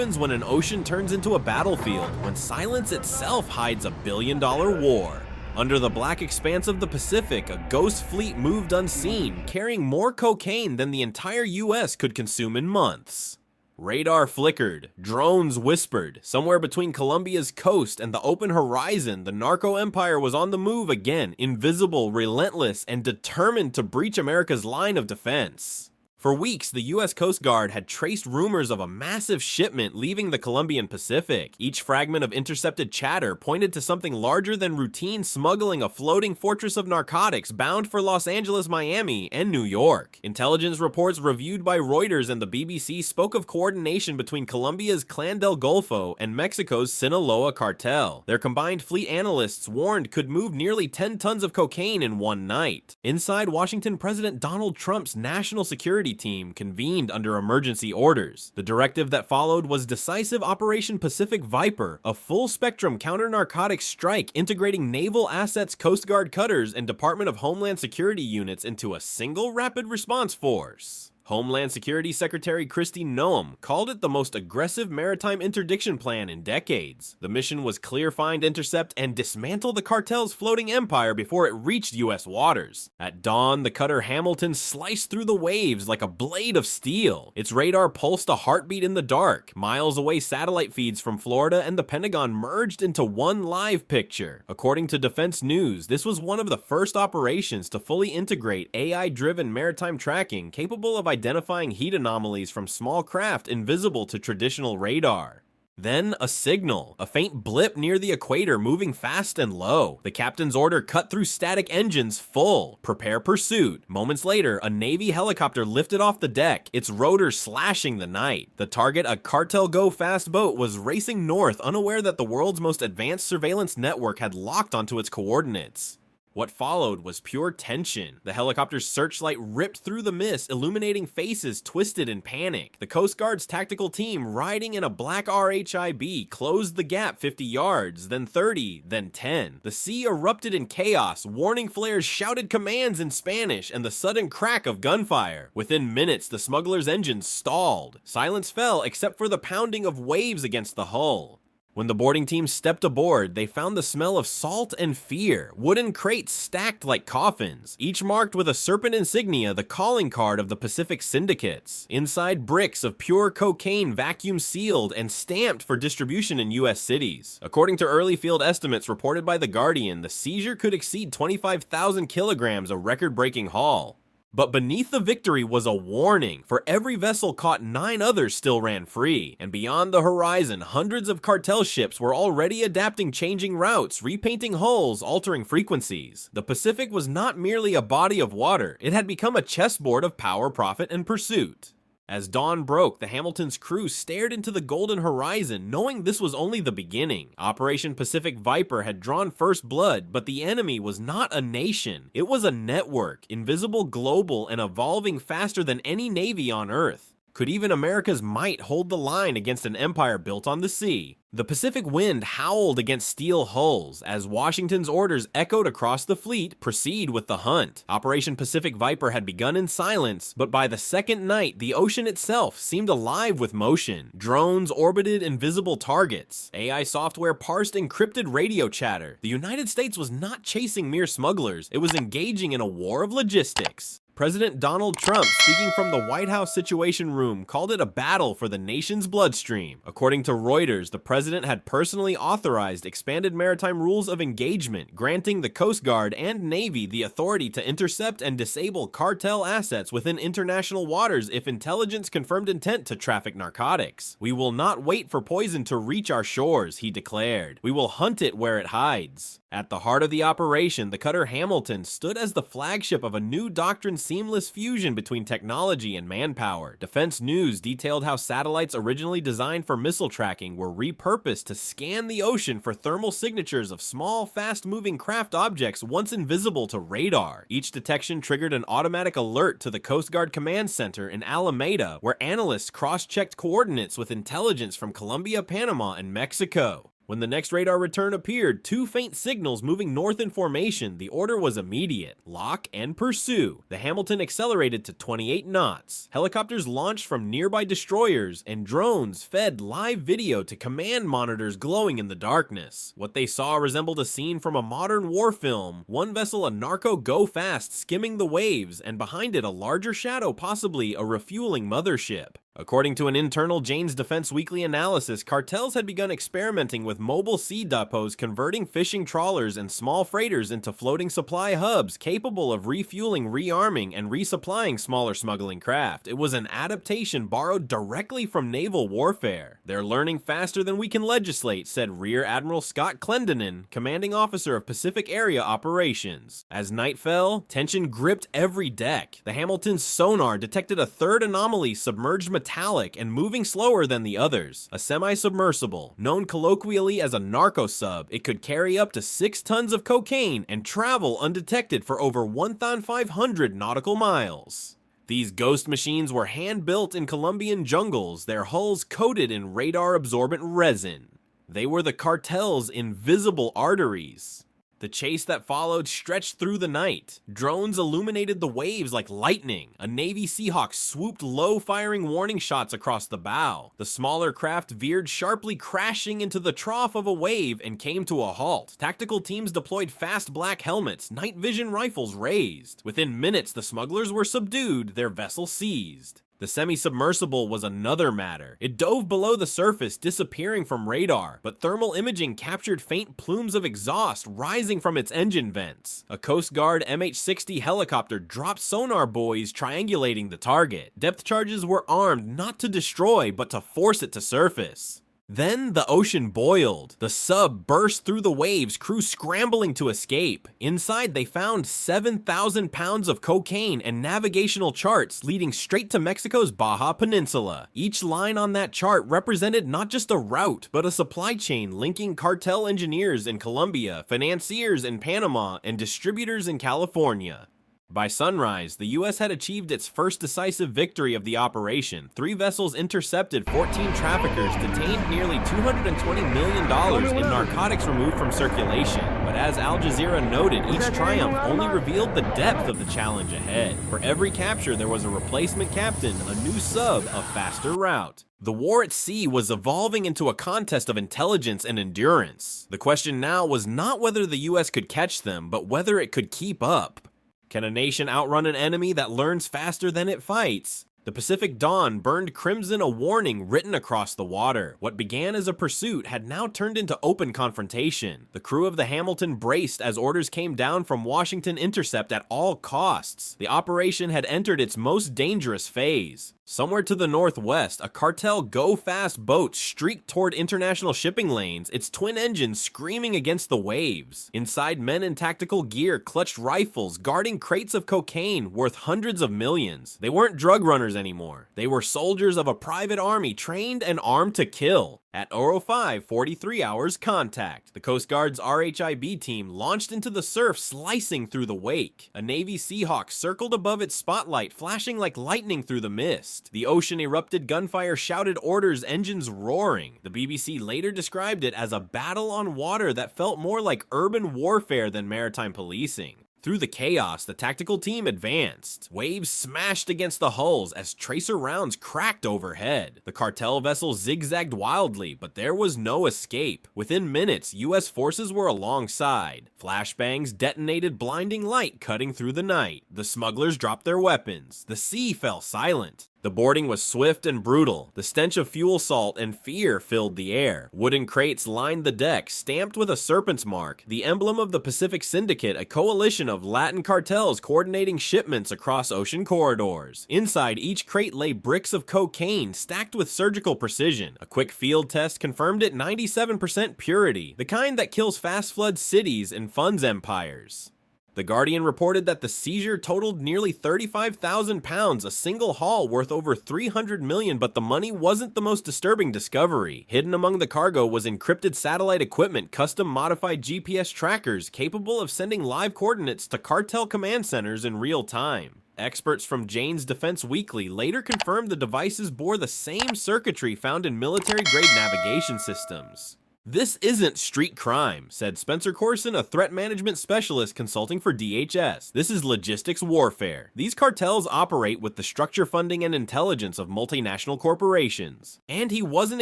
happens when an ocean turns into a battlefield, when silence itself hides a billion-dollar war. Under the black expanse of the Pacific, a ghost fleet moved unseen, carrying more cocaine than the entire US could consume in months. Radar flickered, drones whispered. Somewhere between Colombia's coast and the open horizon, the narco empire was on the move again, invisible, relentless, and determined to breach America's line of defense. For weeks, the US Coast Guard had traced rumors of a massive shipment leaving the Colombian Pacific. Each fragment of intercepted chatter pointed to something larger than routine smuggling, a floating fortress of narcotics bound for Los Angeles, Miami, and New York. Intelligence reports reviewed by Reuters and the BBC spoke of coordination between Colombia's Clan del Golfo and Mexico's Sinaloa cartel. Their combined fleet analysts warned could move nearly 10 tons of cocaine in one night. Inside Washington, President Donald Trump's national security team convened under emergency orders. The directive that followed was decisive Operation Pacific Viper, a full-spectrum counter-narcotics strike integrating naval assets, Coast Guard cutters, and Department of Homeland Security units into a single rapid response force. Homeland Security Secretary Kristi Noem called it the most aggressive maritime interdiction plan in decades. The mission was clear, find, intercept, and dismantle the cartel's floating empire before it reached US waters. At dawn, the cutter Hamilton sliced through the waves like a blade of steel. Its radar pulsed a heartbeat in the dark. Miles away, satellite feeds from Florida and the Pentagon merged into one live picture. According to Defense News, this was one of the first operations to fully integrate AI-driven maritime tracking capable of identifying heat anomalies from small craft invisible to traditional radar. Then a signal, a faint blip near the equator moving fast and low. The captain's order cut through static engines full. Prepare pursuit. Moments later, a Navy helicopter lifted off the deck, its rotor slashing the night. The target, a Cartel go-fast boat, was racing north, unaware that the world's most advanced surveillance network had locked onto its coordinates. What followed was pure tension. The helicopter's searchlight ripped through the mist, illuminating faces twisted in panic. The Coast Guard's tactical team, riding in a black RHIB, closed the gap 50 yards, then 30, then 10. The sea erupted in chaos, warning flares shouted commands in Spanish, and the sudden crack of gunfire. Within minutes, the smuggler's engines stalled. Silence fell except for the pounding of waves against the hull. When the boarding team stepped aboard, they found the smell of salt and fear, wooden crates stacked like coffins, each marked with a serpent insignia, the calling card of the Pacific syndicates. Inside, bricks of pure cocaine vacuum sealed and stamped for distribution in US cities. According to early field estimates reported by The Guardian, the seizure could exceed 25,000 kilograms, a record-breaking haul. But beneath the victory was a warning. For every vessel caught, 9 others still ran free. And beyond the horizon, hundreds of cartel ships were already adapting changing routes, repainting hulls, altering frequencies. The Pacific was not merely a body of water. It had become a chessboard of power, profit, and pursuit. As dawn broke, the Hamilton's crew stared into the golden horizon, knowing this was only the beginning. Operation Pacific Viper had drawn first blood, but the enemy was not a nation. It was a network, invisible, global, and evolving faster than any navy on Earth. Could even America's might hold the line against an empire built on the sea? The Pacific wind howled against steel hulls as Washington's orders echoed across the fleet, proceed with the hunt. Operation Pacific Viper had begun in silence, but by the second night, the ocean itself seemed alive with motion. Drones orbited invisible targets. AI software parsed encrypted radio chatter. The United States was not chasing mere smugglers, it was engaging in a war of logistics. President Donald Trump, speaking from the White House Situation Room, called it a battle for the nation's bloodstream. According to Reuters, the president had personally authorized expanded maritime rules of engagement, granting the Coast Guard and Navy the authority to intercept and disable cartel assets within international waters if intelligence confirmed intent to traffic narcotics. "We will not wait for poison to reach our shores," he declared. "We will hunt it where it hides." At the heart of the operation, the cutter Hamilton stood as the flagship of a new doctrine's seamless fusion between technology and manpower. Defense News detailed how satellites originally designed for missile tracking were repurposed to scan the ocean for thermal signatures of small, fast-moving craft objects once invisible to radar. Each detection triggered an automatic alert to the Coast Guard Command Center in Alameda, where analysts cross-checked coordinates with intelligence from Colombia, Panama, and Mexico. When the next radar return appeared, two faint signals moving north in formation, the order was immediate: lock and pursue. The Hamilton accelerated to 28 knots. Helicopters launched from nearby destroyers, and drones fed live video to command monitors glowing in the darkness. What they saw resembled a scene from a modern war film: one vessel a narco go fast skimming the waves, and behind it a larger shadow, possibly a refueling mothership. According to an internal Jane's Defense Weekly analysis, cartels had begun experimenting with mobile sea depots, converting fishing trawlers and small freighters into floating supply hubs capable of refueling, rearming, and resupplying smaller smuggling craft. It was an adaptation borrowed directly from naval warfare. "They're learning faster than we can legislate," said Rear Admiral Scott Clendenin, commanding officer of Pacific Area Operations. As night fell, tension gripped every deck. The Hamilton's sonar detected a third anomaly, submerged metallic and moving slower than the others. A semi-submersible, known colloquially as a narco sub, it could carry up to 6 tons of cocaine and travel undetected for over 1,500 nautical miles. These ghost machines were hand-built in Colombian jungles, their hulls coated in radar-absorbent resin. They were the cartel's invisible arteries. The chase that followed stretched through the night. Drones illuminated the waves like lightning. A Navy Seahawk swooped low, firing warning shots across the bow. The smaller craft veered sharply, crashing into the trough of a wave, and came to a halt. Tactical teams deployed fast black helmets, night vision rifles raised. Within minutes, the smugglers were subdued, their vessel seized. The semi-submersible was another matter. It dove below the surface, disappearing from radar, but thermal imaging captured faint plumes of exhaust rising from its engine vents. A Coast Guard MH-60 helicopter dropped sonar buoys triangulating the target. Depth charges were armed not to destroy, but to force it to surface. Then the ocean boiled. The sub burst through the waves, crew scrambling to escape. Inside, they found 7,000 pounds of cocaine and navigational charts leading straight to Mexico's Baja Peninsula. Each line on that chart represented not just a route, but a supply chain linking cartel engineers in Colombia, financiers in Panama, and distributors in California. By sunrise, the U.S. had achieved its first decisive victory of the operation. 3 vessels intercepted 14 traffickers, detained nearly $220 million in narcotics removed from circulation. But as Al Jazeera noted, each triumph only revealed the depth of the challenge ahead. For every capture, there was a replacement captain, a new sub, a faster route. The war at sea was evolving into a contest of intelligence and endurance. The question now was not whether the U.S. could catch them, but whether it could keep up. Can a nation outrun an enemy that learns faster than it fights? The Pacific dawn burned crimson, a warning written across the water. What began as a pursuit had now turned into open confrontation. The crew of the Hamilton braced as orders came down from Washington: intercept at all costs. The operation had entered its most dangerous phase. Somewhere to the northwest, a cartel go-fast boat streaked toward international shipping lanes, its twin engines screaming against the waves. Inside, men in tactical gear clutched rifles, guarding crates of cocaine worth hundreds of millions. They weren't drug runners anymore. They were soldiers of a private army trained and armed to kill. At 05, 43 hours contact. The Coast Guard's RHIB team launched into the surf, slicing through the wake. A Navy Seahawk circled above its spotlight, flashing like lightning through the mist. The ocean erupted, gunfire shouted orders, engines roaring. The BBC later described it as a battle on water that felt more like urban warfare than maritime policing. Through the chaos, the tactical team advanced. Waves smashed against the hulls as tracer rounds cracked overhead. The cartel vessel zigzagged wildly, but there was no escape. Within minutes, U.S. forces were alongside. Flashbangs detonated, blinding light cutting through the night. The smugglers dropped their weapons. The sea fell silent. The boarding was swift and brutal. The stench of fuel salt and fear filled the air. Wooden crates lined the deck, stamped with a serpent's mark, the emblem of the Pacific Syndicate, a coalition of Latin cartels coordinating shipments across ocean corridors. Inside each crate lay bricks of cocaine stacked with surgical precision. A quick field test confirmed it 97% purity, the kind that kills fast flood cities and funds empires. The Guardian reported that the seizure totaled nearly 35,000 pounds, a single haul worth over $300 million, but the money wasn't the most disturbing discovery. Hidden among the cargo was encrypted satellite equipment, custom-modified GPS trackers capable of sending live coordinates to cartel command centers in real time. Experts from Jane's Defense Weekly later confirmed the devices bore the same circuitry found in military-grade navigation systems. "This isn't street crime," said Spencer Corson, a threat management specialist consulting for DHS. "This is logistics warfare. These cartels operate with the structure, funding, and intelligence of multinational corporations." And he wasn't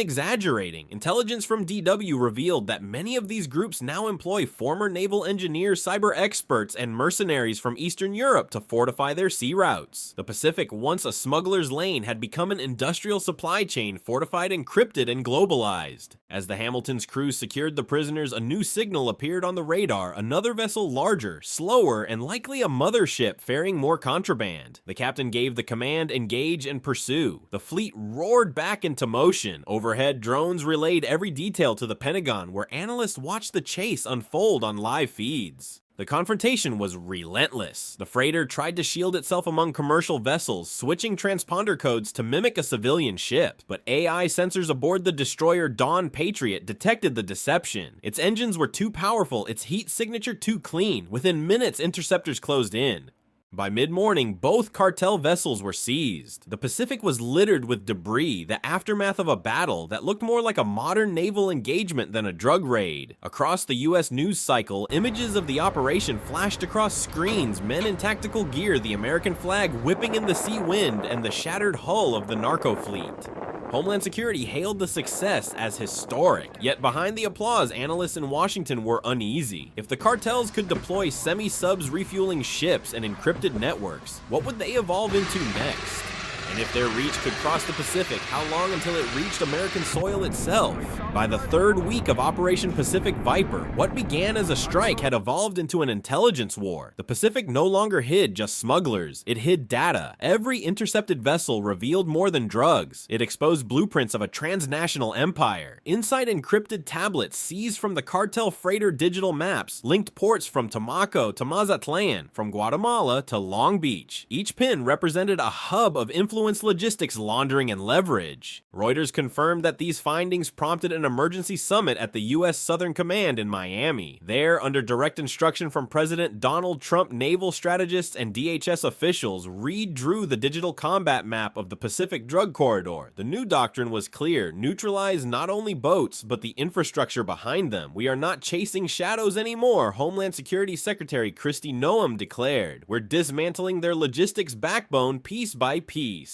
exaggerating. Intelligence from DW revealed that many of these groups now employ former naval engineers, cyber experts, and mercenaries from Eastern Europe to fortify their sea routes. The Pacific, once a smuggler's lane, had become an industrial supply chain fortified, encrypted, and globalized. As the Hamilton's crew secured the prisoners, a new signal appeared on the radar, another vessel larger, slower, and likely a mothership ferrying more contraband. The captain gave the command, engage and pursue. The fleet roared back into motion. Overhead, drones relayed every detail to the Pentagon, where analysts watched the chase unfold on live feeds. The confrontation was relentless. The freighter tried to shield itself among commercial vessels, switching transponder codes to mimic a civilian ship. But AI sensors aboard the destroyer Dawn Patriot detected the deception. Its engines were too powerful, its heat signature too clean. Within minutes, interceptors closed in. By mid-morning, both cartel vessels were seized. The Pacific was littered with debris, the aftermath of a battle that looked more like a modern naval engagement than a drug raid. Across the US news cycle, images of the operation flashed across screens, men in tactical gear, the American flag whipping in the sea wind, and the shattered hull of the narco fleet. Homeland Security hailed the success as historic, yet behind the applause, analysts in Washington were uneasy. If the cartels could deploy semi-subs refueling ships and encrypted networks, what would they evolve into next? And if their reach could cross the Pacific, how long until it reached American soil itself? By the third week of Operation Pacific Viper, what began as a strike had evolved into an intelligence war. The Pacific no longer hid just smugglers, it hid data. Every intercepted vessel revealed more than drugs. It exposed blueprints of a transnational empire. Inside encrypted tablets seized from the cartel freighter digital maps linked ports from Tumaco to Mazatlan, from Guatemala to Long Beach. Each pin represented a hub of influence, logistics, laundering, and leverage. Reuters confirmed that these findings prompted an emergency summit at the U.S. Southern Command in Miami. There, under direct instruction from President Donald Trump, naval strategists and DHS officials redrew the digital combat map of the Pacific Drug Corridor. The new doctrine was clear: neutralize not only boats, but the infrastructure behind them. "We are not chasing shadows anymore," Homeland Security Secretary Kristi Noem declared. "We're dismantling their logistics backbone piece by piece."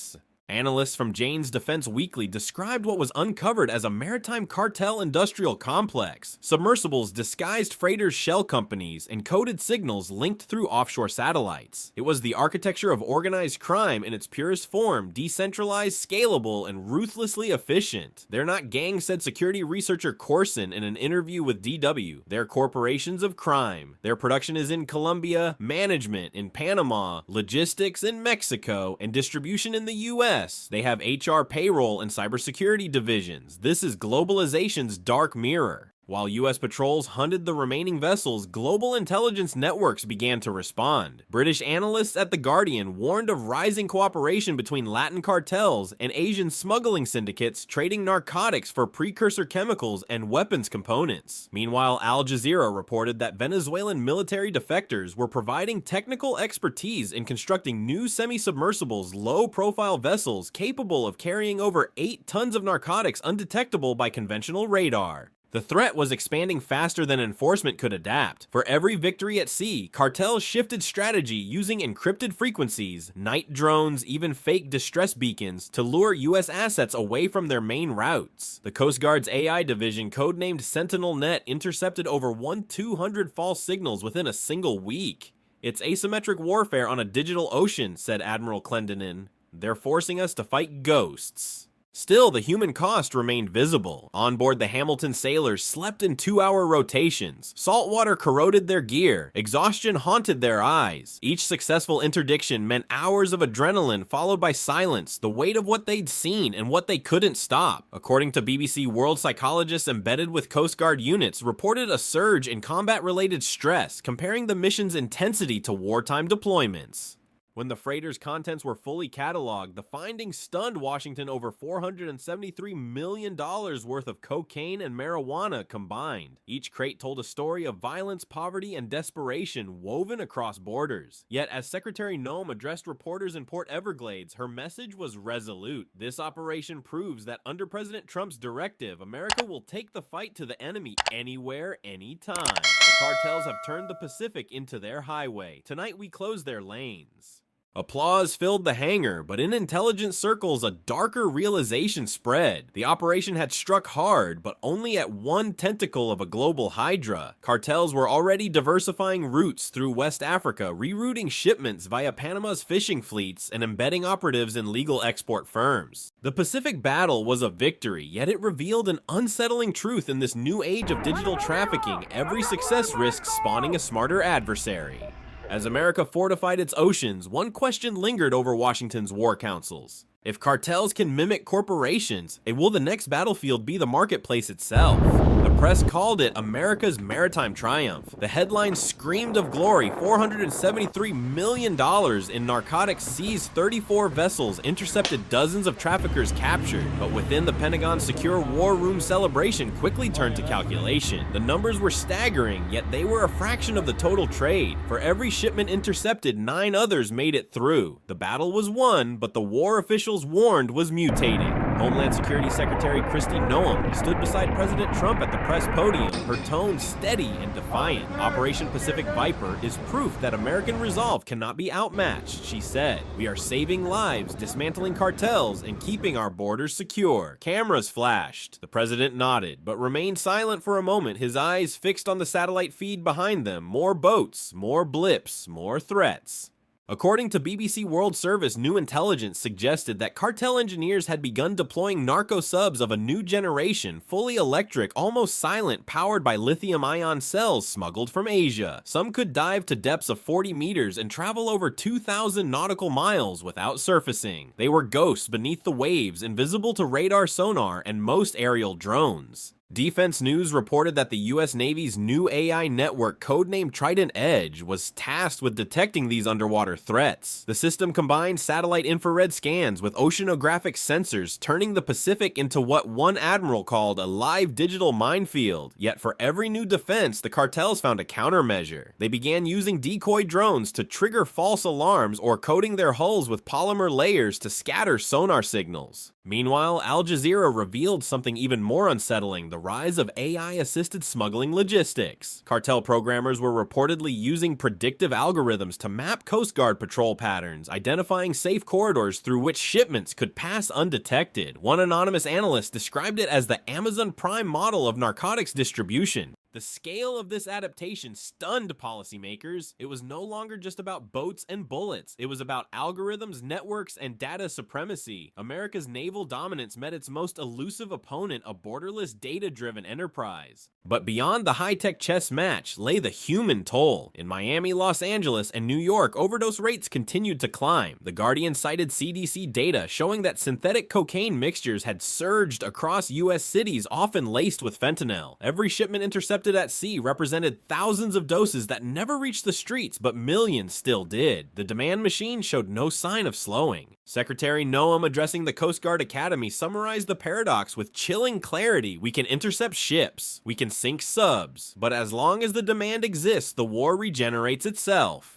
Analysts from Jane's Defense Weekly described what was uncovered as a maritime cartel industrial complex. Submersibles disguised freighters' shell companies, and coded signals linked through offshore satellites. It was the architecture of organized crime in its purest form, decentralized, scalable, and ruthlessly efficient. "They're not gangs," said security researcher Corson in an interview with DW. "They're corporations of crime. Their production is in Colombia, management in Panama, logistics in Mexico, and distribution in the US. They have HR, payroll, and cybersecurity divisions. This is globalization's dark mirror." While U.S. patrols hunted the remaining vessels, global intelligence networks began to respond. British analysts at The Guardian warned of rising cooperation between Latin cartels and Asian smuggling syndicates trading narcotics for precursor chemicals and weapons components. Meanwhile, Al Jazeera reported that Venezuelan military defectors were providing technical expertise in constructing new semi-submersibles, low-profile vessels capable of carrying over 8 tons of narcotics undetectable by conventional radar. The threat was expanding faster than enforcement could adapt. For every victory at sea, cartels shifted strategy using encrypted frequencies, night drones, even fake distress beacons to lure US assets away from their main routes. The Coast Guard's AI division, codenamed Sentinel-Net, intercepted over 200 false signals within a single week. "It's asymmetric warfare on a digital ocean," said Admiral Clendenin. "They're forcing us to fight ghosts." Still, the human cost remained visible. On board the Hamilton sailors slept in 2-hour rotations. Salt water corroded their gear. Exhaustion haunted their eyes. Each successful interdiction meant hours of adrenaline followed by silence, the weight of what they'd seen and what they couldn't stop. According to BBC, world psychologists embedded with Coast Guard units reported a surge in combat-related stress, comparing the mission's intensity to wartime deployments. When the freighter's contents were fully cataloged, the findings stunned Washington. Over $473 million worth of cocaine and marijuana combined. Each crate told a story of violence, poverty, and desperation woven across borders. Yet, as Secretary Noem addressed reporters in Port Everglades, her message was resolute. This operation proves that under President Trump's directive, America will take the fight to the enemy anywhere, anytime. The cartels have turned the Pacific into their highway. Tonight we close their lanes. Applause filled the hangar, but in intelligence circles, a darker realization spread. The operation had struck hard, but only at one tentacle of a global hydra. Cartels were already diversifying routes through West Africa, rerouting shipments via Panama's fishing fleets, and embedding operatives in legal export firms. The Pacific battle was a victory, yet it revealed an unsettling truth in this new age of digital trafficking. Every success risks spawning a smarter adversary. As America fortified its oceans, one question lingered over Washington's war councils. If cartels can mimic corporations, will the next battlefield be the marketplace itself? The press called it America's maritime triumph. The headlines screamed of glory. $473 million in narcotics seized, 34 vessels, intercepted, dozens of traffickers captured. But within the Pentagon's secure war room celebration quickly turned to calculation. The numbers were staggering, yet they were a fraction of the total trade. For every shipment intercepted, 9 others made it through. The battle was won, but the war officials warned was mutating. Homeland Security Secretary Kristi Noem stood beside President Trump at the press podium, her tone steady and defiant. Operation Pacific Viper is proof that American resolve cannot be outmatched, she said. We are saving lives, dismantling cartels, and keeping our borders secure. Cameras flashed. The president nodded, but remained silent for a moment, his eyes fixed on the satellite feed behind them. More boats, more blips, more threats. According to BBC World Service, new intelligence suggested that cartel engineers had begun deploying narco subs of a new generation, fully electric, almost silent, powered by lithium-ion cells smuggled from Asia. Some could dive to depths of 40 meters and travel over 2,000 nautical miles without surfacing. They were ghosts beneath the waves, invisible to radar, sonar, and most aerial drones. Defense News reported that the U.S. Navy's new AI network, codenamed Trident Edge, was tasked with detecting these underwater threats. The system combined satellite infrared scans with oceanographic sensors, turning the Pacific into what one admiral called a live digital minefield. Yet for every new defense, the cartels found a countermeasure. They began using decoy drones to trigger false alarms or coating their hulls with polymer layers to scatter sonar signals. Meanwhile, Al Jazeera revealed something even more unsettling: the rise of AI-assisted smuggling logistics. Cartel programmers were reportedly using predictive algorithms to map Coast Guard patrol patterns, identifying safe corridors through which shipments could pass undetected. One anonymous analyst described it as the Amazon Prime model of narcotics distribution. The scale of this adaptation stunned policymakers. It was no longer just about boats and bullets. It was about algorithms, networks, and data supremacy. America's naval dominance met its most elusive opponent, a borderless, data-driven enterprise. But beyond the high-tech chess match lay the human toll. In Miami, Los Angeles, and New York, overdose rates continued to climb. The Guardian cited CDC data showing that synthetic cocaine mixtures had surged across U.S. cities, often laced with fentanyl. Every shipment intercepted at sea represented thousands of doses that never reached the streets, but millions still did. The demand machine showed no sign of slowing. Secretary Noem, addressing the Coast Guard Academy, summarized the paradox with chilling clarity. We can intercept ships, we can sink subs, but as long as the demand exists, the war regenerates itself.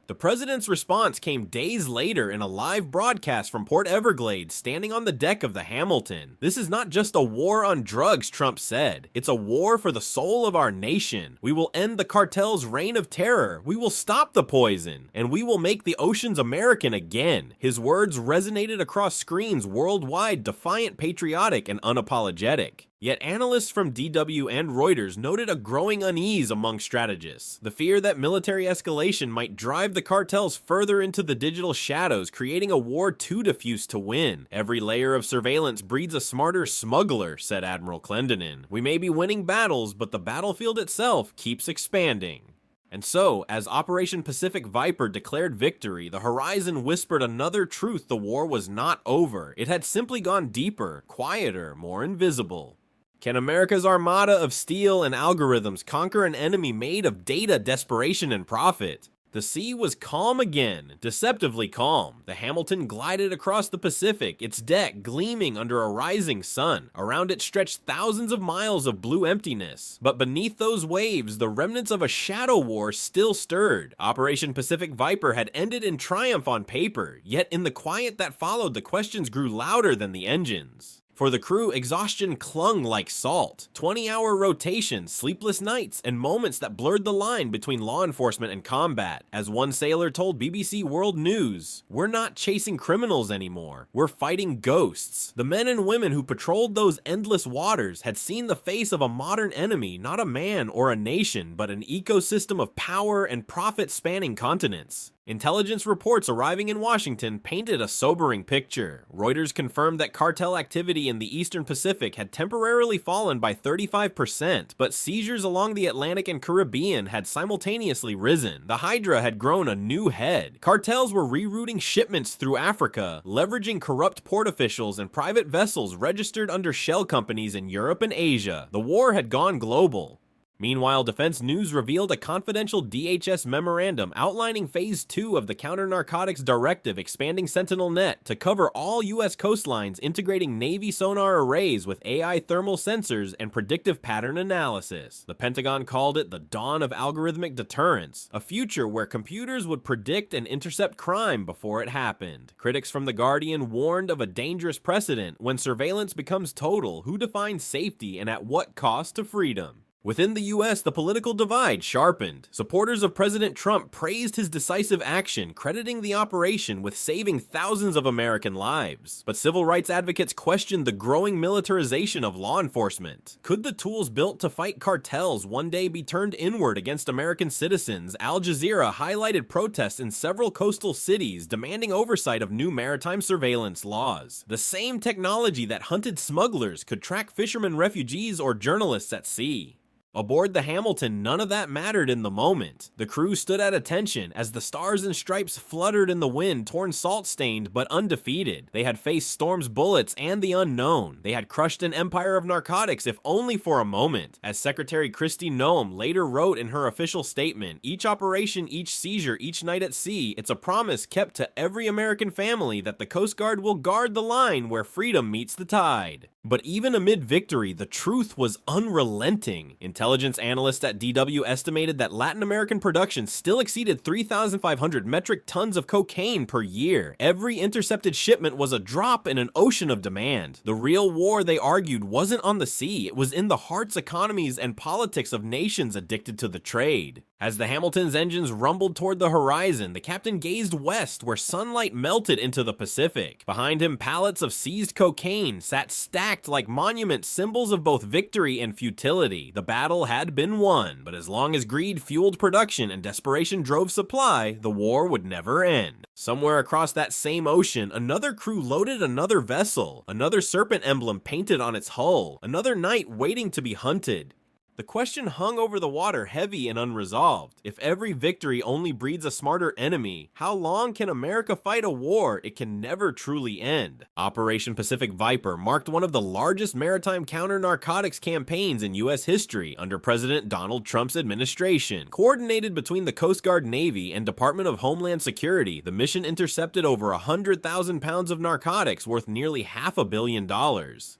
The president's response came days later in a live broadcast from Port Everglades, standing on the deck of the Hamilton. This is not just a war on drugs, Trump said. It's a war for the soul of our nation. We will end the cartel's reign of terror. We will stop the poison. And we will make the oceans American again. His words resonated across screens worldwide, defiant, patriotic, and unapologetic. Yet analysts from DW and Reuters noted a growing unease among strategists. The fear that military escalation might drive the cartels further into the digital shadows, creating a war too diffuse to win. Every layer of surveillance breeds a smarter smuggler, said Admiral Clendenin. We may be winning battles, but the battlefield itself keeps expanding. And so, as Operation Pacific Viper declared victory, the horizon whispered another truth: the war was not over. It had simply gone deeper, quieter, more invisible. Can America's armada of steel and algorithms conquer an enemy made of data, desperation, and profit? The sea was calm again, deceptively calm. The Hamilton glided across the Pacific, its deck gleaming under a rising sun. Around it stretched thousands of miles of blue emptiness. But beneath those waves, the remnants of a shadow war still stirred. Operation Pacific Viper had ended in triumph on paper, yet in the quiet that followed, the questions grew louder than the engines. For the crew, exhaustion clung like salt. 20-hour rotations, sleepless nights, and moments that blurred the line between law enforcement and combat. As one sailor told BBC World News, "We're not chasing criminals anymore. We're fighting ghosts." The men and women who patrolled those endless waters had seen the face of a modern enemy, not a man or a nation, but an ecosystem of power and profit spanning continents. Intelligence reports arriving in Washington painted a sobering picture. Reuters confirmed that cartel activity in the Eastern Pacific had temporarily fallen by 35%, but seizures along the Atlantic and Caribbean had simultaneously risen. The Hydra had grown a new head. Cartels were rerouting shipments through Africa, leveraging corrupt port officials and private vessels registered under shell companies in Europe and Asia. The war had gone global. Meanwhile, Defense News revealed a confidential DHS memorandum outlining Phase 2 of the Counter-Narcotics Directive expanding SentinelNet to cover all U.S. coastlines, integrating Navy sonar arrays with AI thermal sensors and predictive pattern analysis. The Pentagon called it the dawn of algorithmic deterrence, a future where computers would predict and intercept crime before it happened. Critics from The Guardian warned of a dangerous precedent: when surveillance becomes total, who defines safety and at what cost to freedom? Within the US, the political divide sharpened. Supporters of President Trump praised his decisive action, crediting the operation with saving thousands of American lives. But civil rights advocates questioned the growing militarization of law enforcement. Could the tools built to fight cartels one day be turned inward against American citizens? Al Jazeera highlighted protests in several coastal cities demanding oversight of new maritime surveillance laws. The same technology that hunted smugglers could track fishermen, refugees, or journalists at sea. Aboard the Hamilton, none of that mattered in the moment. The crew stood at attention as the stars and stripes fluttered in the wind, torn salt-stained but undefeated. They had faced storm's bullets and the unknown. They had crushed an empire of narcotics, if only for a moment. As Secretary Kristi Noem later wrote in her official statement, "Each operation, each seizure, each night at sea, it's a promise kept to every American family that the Coast Guard will guard the line where freedom meets the tide." But even amid victory, the truth was unrelenting. Intelligence analysts at DW estimated that Latin American production still exceeded 3,500 metric tons of cocaine per year. Every intercepted shipment was a drop in an ocean of demand. The real war, they argued, wasn't on the sea. It was in the hearts, economies, and politics of nations addicted to the trade. As the Hamilton's engines rumbled toward the horizon, the captain gazed west where sunlight melted into the Pacific. Behind him, pallets of seized cocaine sat stacked like monuments, symbols of both victory and futility. The battle had been won, but as long as greed fueled production and desperation drove supply, the war would never end. Somewhere across that same ocean, another crew loaded another vessel, another serpent emblem painted on its hull, another night waiting to be hunted. The question hung over the water, heavy and unresolved. If every victory only breeds a smarter enemy, how long can America fight a war it can never truly end? Operation Pacific Viper marked one of the largest maritime counter-narcotics campaigns in U.S. history under President Donald Trump's administration. Coordinated between the Coast Guard, Navy, and Department of Homeland Security, the mission intercepted over 100,000 pounds of narcotics worth nearly $500 million.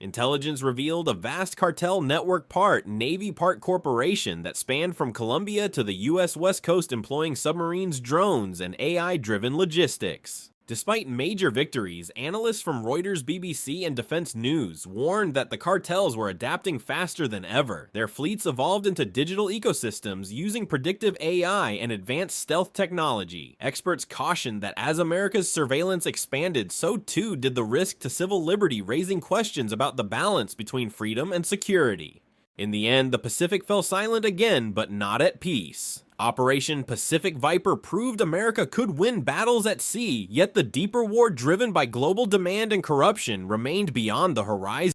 Intelligence revealed a vast cartel network Navy part corporation that spanned from Colombia to the U.S. West Coast, employing submarines, drones, and AI-driven logistics. Despite major victories, analysts from Reuters, BBC, and Defense News warned that the cartels were adapting faster than ever. Their fleets evolved into digital ecosystems using predictive AI and advanced stealth technology. Experts cautioned that as America's surveillance expanded, so too did the risk to civil liberty, raising questions about the balance between freedom and security. In the end, the Pacific fell silent again, but not at peace. Operation Pacific Viper proved America could win battles at sea, yet the deeper war driven by global demand and corruption remained beyond the horizon.